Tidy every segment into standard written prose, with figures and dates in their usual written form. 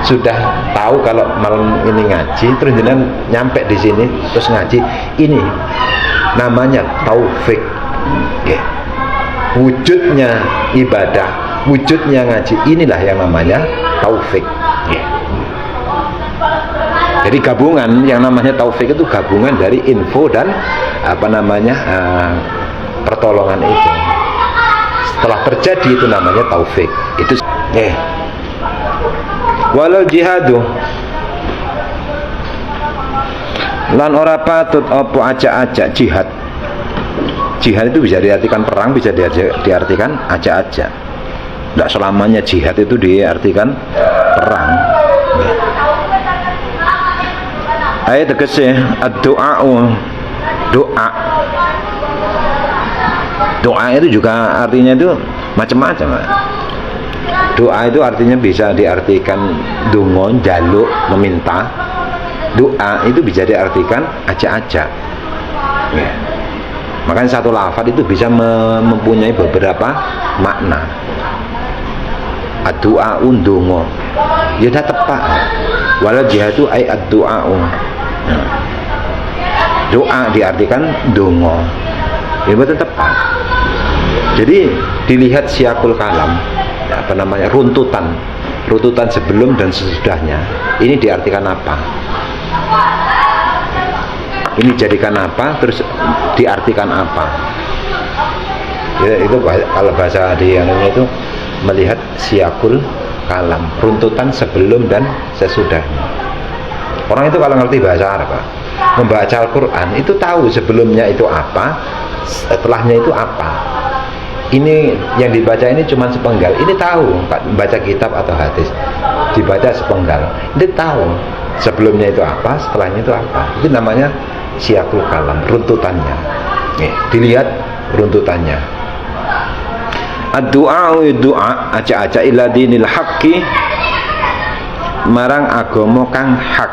sudah tahu kalau malam ini ngaji, terus jenengan nyampe di sini terus ngaji, ini namanya taufik. Wujudnya ibadah, wujudnya ngaji, inilah yang namanya taufik. Jadi gabungan yang namanya taufik itu gabungan dari info dan pertolongan itu. Setelah terjadi itu namanya taufik. Itu walau jihadu lan ora patut apa acak-acak jihad. Jihad itu bisa diartikan perang, bisa diartikan acak-acak. Tidak selamanya jihad itu diartikan perang. Ayat tegese doa. Doa itu juga artinya itu macam-macam. Doa itu artinya bisa diartikan dungo, jaluk, meminta. Doa itu bisa diartikan ajak-ajak. Makanya satu lafaz itu bisa mempunyai beberapa makna. Ad-du'a undungo, ya dah tepat. Walau jihadu ay ad-du'a. Doa diartikan dungo, ya betul tepat. Jadi dilihat siakul kalam, runtutan sebelum dan sesudahnya, ini diartikan apa, ini jadikan apa, terus diartikan apa. Ya, itu kalau bahasa di yang ini itu melihat siakul kalam, runtutan sebelum dan sesudahnya. Orang itu kalau ngerti bahasa Arab, membaca Al-Quran itu tahu sebelumnya itu apa, setelahnya itu apa. Ini yang dibaca ini cuma sepenggal, ini tahu. Baca kitab atau hadis dibaca sepenggal, ini tahu sebelumnya itu apa, setelahnya itu apa. Itu namanya siakul kalam, runtutannya. Dilihat runtutannya. Ad-du'a aca-aca ila dinil haqqi, marang agama kang hak.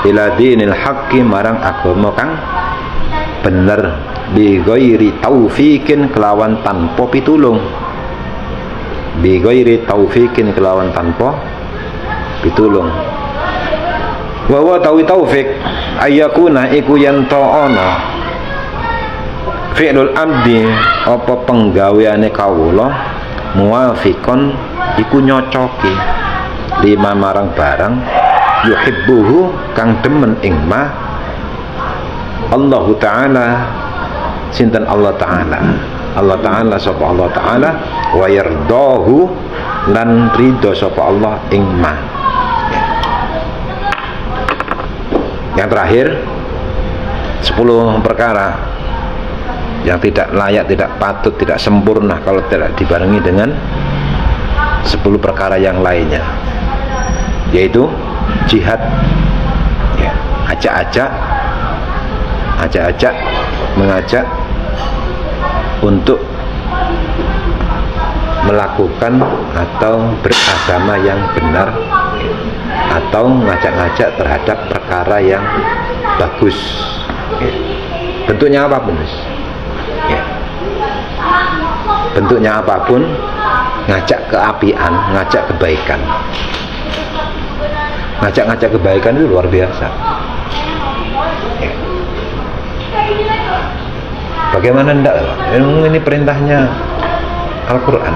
Ila dinil haqqi, marang agama kang bener. Bi ghairi taufikin, kelawan tanpa pitulung. Bi ghairi taufikin, kelawan tanpa pitulung. Wa wa taufik ayakuna iku yen ta'ana fi'lul abdi, apa penggaweane kawula, muwafiqon iku nyocoki lima marang barang yuhibbuhu kang demen ing ma Allah Ta'ala, sinten Allah Ta'ala, Allah Ta'ala sapa Allah Ta'ala, wa yardahu lan ridho sapa Allah ing ma. Yang terakhir 10 perkara yang tidak layak, tidak patut, tidak sempurna kalau tidak dibarengi dengan 10 perkara yang lainnya, yaitu jihad, ajak-ajak, mengajak untuk melakukan atau beragama yang benar, atau ngajak-ngajak terhadap perkara yang bagus, bentuknya apapun, bentuknya apapun, ngajak keapian, ngajak kebaikan. Ngajak-ngajak kebaikan itu luar biasa. Bagaimana enggak? Ini perintahnya Al-Quran,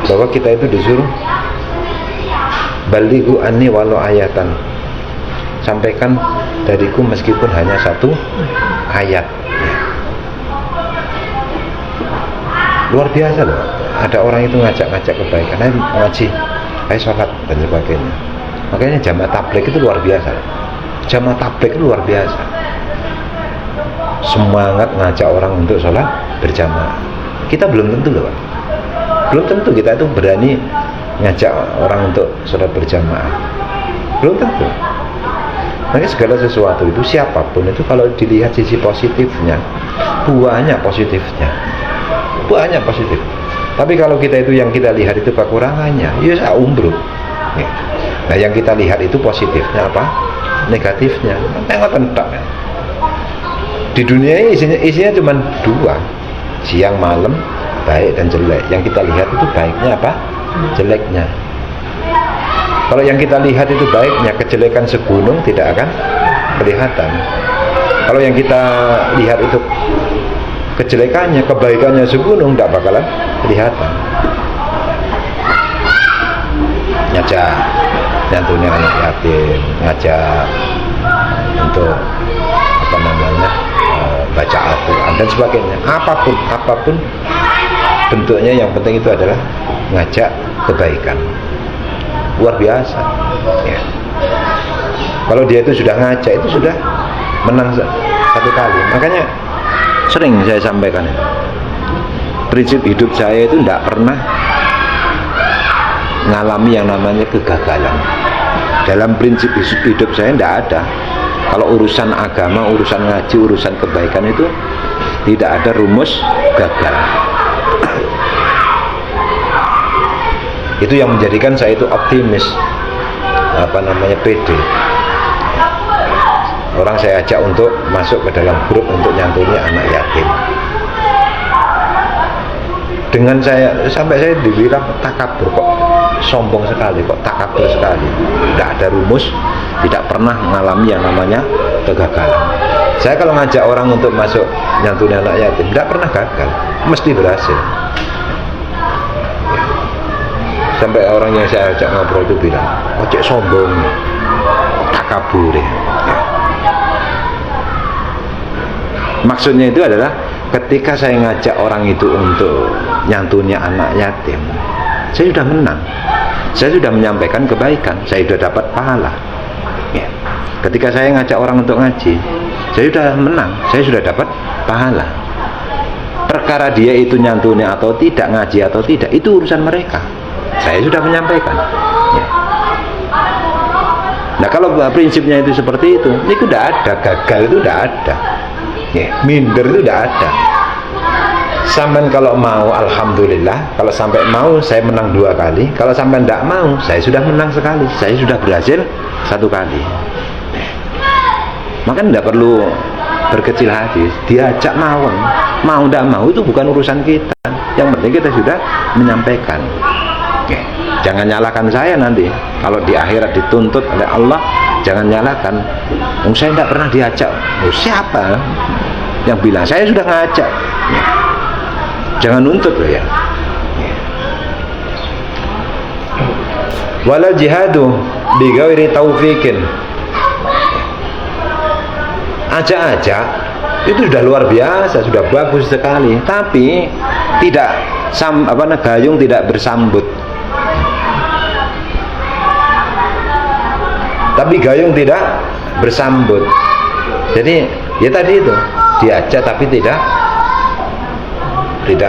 bahwa kita itu disuruh balighu anni walau ayatan, sampaikan dariku meskipun hanya satu ayat. Luar biasa loh. Ada orang itu ngajak-ngajak kebaikan, ayo ngaji, ayo sholat dan sebagainya. Makanya jamaah tabligh itu luar biasa. Jamaah tabligh itu luar biasa. Semangat ngajak orang untuk sholat berjamaah. Kita belum tentu loh, Pak. Belum tentu kita itu berani ngajak orang untuk sholat berjamaah. Belum tentu. Makanya segala sesuatu itu, siapapun itu, kalau dilihat sisi positifnya, banyak positifnya, banyak positif. Tapi kalau kita itu yang kita lihat itu kekurangannya, ya umbruk. Nah yang kita lihat itu positifnya apa? Negatifnya. Tengok entak. Di dunia ini isinya cuma dua, siang malam, baik dan jelek. Yang kita lihat itu baiknya apa? Jeleknya. Kalau yang kita lihat itu baiknya, kejelekan segunung tidak akan kelihatan. Kalau yang kita lihat itu kejelekannya, kebaikannya segunung, tidak bakalan kelihatan. Ngajak nyantunin anak yatim, ngajak untuk baca Al-Quran dan sebagainya, apapun bentuknya, yang penting itu adalah ngajak kebaikan. Luar biasa ya. Kalau dia itu sudah ngajak, itu sudah menang satu kali. Makanya sering saya sampaikan, prinsip hidup saya itu tidak pernah ngalami yang namanya kegagalan. Dalam prinsip hidup saya tidak ada. Kalau urusan agama, urusan ngaji, urusan kebaikan itu tidak ada rumus gagal. Itu yang menjadikan saya itu optimis, pede. Orang saya ajak untuk masuk ke dalam grup untuk nyantuni anak yatim. Dengan sampai saya dibilang takabur, kok sombong sekali, kok takabur sekali. Tidak ada rumus, tidak pernah mengalami yang namanya kegagalan. Saya kalau ngajak orang untuk masuk nyantuni anak yatim, tidak pernah gagal, mesti berhasil. Sampai orang yang saya ajak ngobrol itu bilang, kok cek sombong, takabur ya. Maksudnya itu adalah ketika saya ngajak orang itu untuk nyantuni anak yatim, saya sudah menang, saya sudah menyampaikan kebaikan, saya sudah dapat pahala ya. Ketika saya ngajak orang untuk ngaji, saya sudah menang, saya sudah dapat pahala. Perkara dia itu nyantuni atau tidak, ngaji atau tidak, itu urusan mereka, saya sudah menyampaikan ya. Nah kalau prinsipnya itu seperti itu tidak ada gagal, itu tidak ada ya. Minder itu tidak ada. Sampai kalau mau, alhamdulillah. Kalau sampai mau, saya menang 2 kali. Kalau sampai tidak mau, saya sudah menang sekali, saya sudah berhasil 1 kali. Maka tidak perlu berkecil hati. Diajak mau tidak mau itu bukan urusan kita. Yang penting kita sudah menyampaikan. Jangan nyalakan saya nanti. Kalau di akhirat dituntut oleh Allah, jangan nyalakan. Saya tidak pernah diajak. Siapa yang bilang? Saya sudah ngajak. Jangan nuntut loh ya. Wala jihadu bighairi taufikin. Ajak-ajak itu sudah luar biasa, sudah bagus sekali. Tapi tidak gayung tidak bersambut. Tapi gayung tidak bersambut. Jadi ya tadi itu, diajak tapi tidak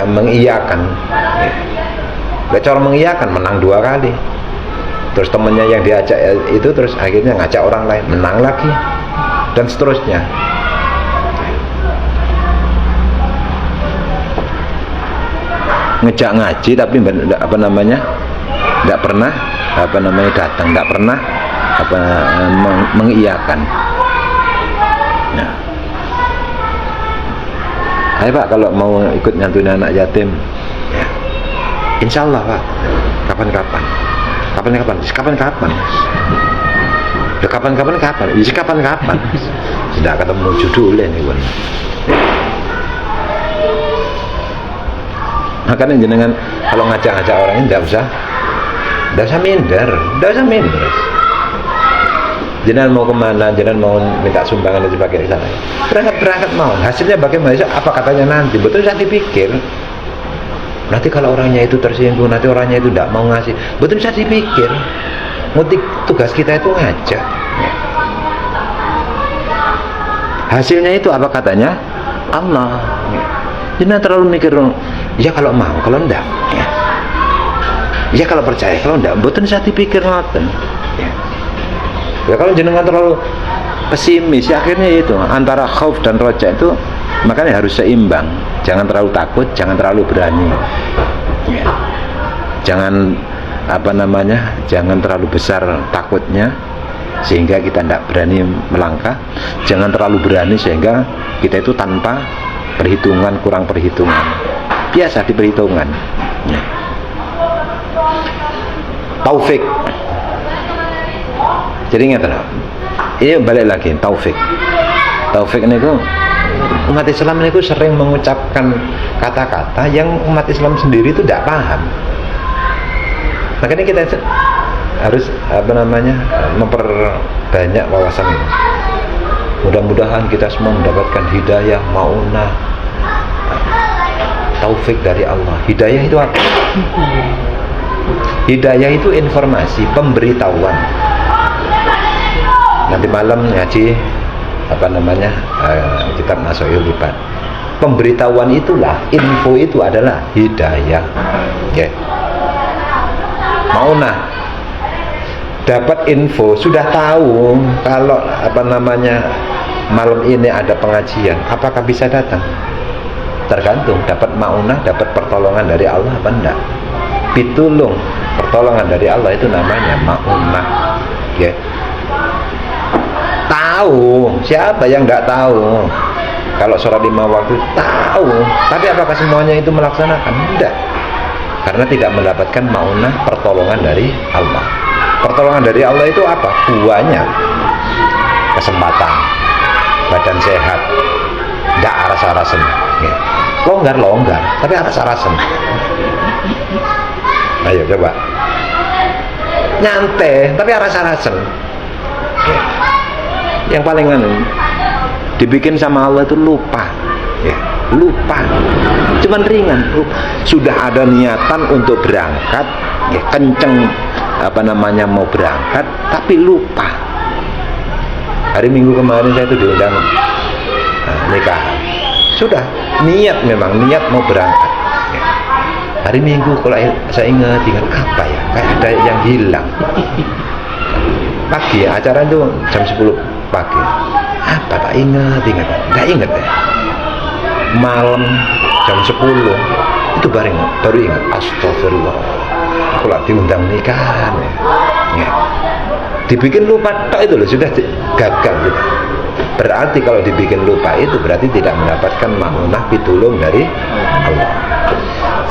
mengiyakan. Cara mengiyakan, menang 2 kali. Terus temennya yang diajak itu terus akhirnya ngajak orang lain, menang lagi, dan seterusnya. Ngejak ngaji tapi tidak pernah datang, tidak pernah mengiyakan. Nah, ayo Pak, kalau mau ikut nyantuni anak yatim ya, insya Allah Pak, kapan-kapan sudah ketemu judulnya nih Bun. Makanya jenengan kalau ngajak-ngajak orang ini tidak usah minder. Jenengan mau kemana, jenengan mau minta sumbangan dan sebagainya, berangkat mau, hasilnya bagaimana, apa katanya nanti, betul saya dipikir. Nanti kalau orangnya itu tersinggung, nanti orangnya itu tidak mau ngasih, betul saya dipikir. Tugas kita itu ngajak. Hasilnya itu apa katanya Allah. Jangan terlalu mikir, ya kalau mau, kalau enggak ya kalau percaya, kalau enggak, betul saya dipikir ngoten ya. Kalau jenengan terlalu pesimis, ya akhirnya itu antara khauf dan roja itu, makanya harus seimbang. Jangan terlalu takut, jangan terlalu berani ya. Jangan jangan terlalu besar takutnya sehingga kita tidak berani melangkah. Jangan terlalu berani sehingga kita itu tanpa perhitungan, kurang perhitungan, biasa diperhitungkan ya. Taufik Jadi ingat loh, ini balik lagi taufik. Taufik ini umat Islam ini sering mengucapkan kata-kata yang umat Islam sendiri itu tidak paham. Makanya kita harus memperbanyak wawasan ini. Mudah-mudahan kita semua mendapatkan hidayah, maunah, taufik dari Allah. Hidayah itu apa? Hidayah itu informasi, pemberitahuan. Nanti malam ngaji kitab Nasoil Libat. Pemberitahuan itulah, info itu adalah hidayah. Okay. Maunah, dapat info, sudah tahu kalau malam ini ada pengajian, apakah bisa datang? Tergantung, dapat maunah, dapat pertolongan dari Allah apa enggak. Pitulung, pertolongan dari Allah itu namanya maunah. Ya. Tahu, siapa yang enggak tahu? Kalau sholat 5 waktu tahu, tapi apakah semuanya itu melaksanakan? Enggak. Karena tidak mendapatkan maunah, pertolongan dari Allah. Pertolongan dari Allah itu apa? Buahnya kesempatan, badan sehat, enggak aras-arasen. Ya. Longgar, tapi aras-arasen. Ayo coba. Nyantai, tapi aras-arasen. Ya. Yang paling dibikin sama Allah itu lupa. Ya, lupa. Cuman ringan. Sudah ada niatan untuk berangkat, ya, kenceng mau berangkat, tapi lupa. Hari Minggu kemarin saya itu diundang nikahan. Sudah niat mau berangkat. Ya. Hari Minggu kalau saya ingat apa ya? Kayak ada yang hilang. Pagi acara itu jam 10 pagi. Apa tak ingat? Nggak ingat ya. Malam jam 10 itu baru ingat. Astagfirullah. Aku lagi diundang nikahan. Ya. Dibikin lupa itu loh, sudah gagal gitu. Berarti kalau dibikin lupa itu berarti tidak mendapatkan maunah pitulung dari Allah.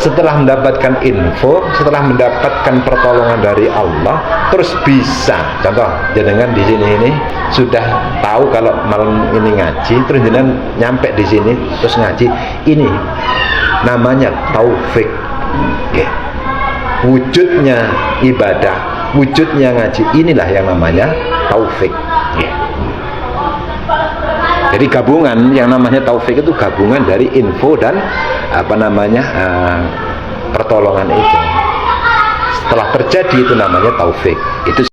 Setelah mendapatkan info, setelah mendapatkan pertolongan dari Allah, terus bisa. Contoh, jenengan di sini ini sudah tahu kalau malam ini ngaji, terus jenengan nyampe di sini terus ngaji. Ini namanya taufik. Okay. Wujudnya ibadah, wujudnya ngaji, inilah yang namanya taufik. Okay. Jadi gabungan yang namanya taufik itu gabungan dari info dan pertolongan itu. Setelah terjadi itu namanya taufik. Itu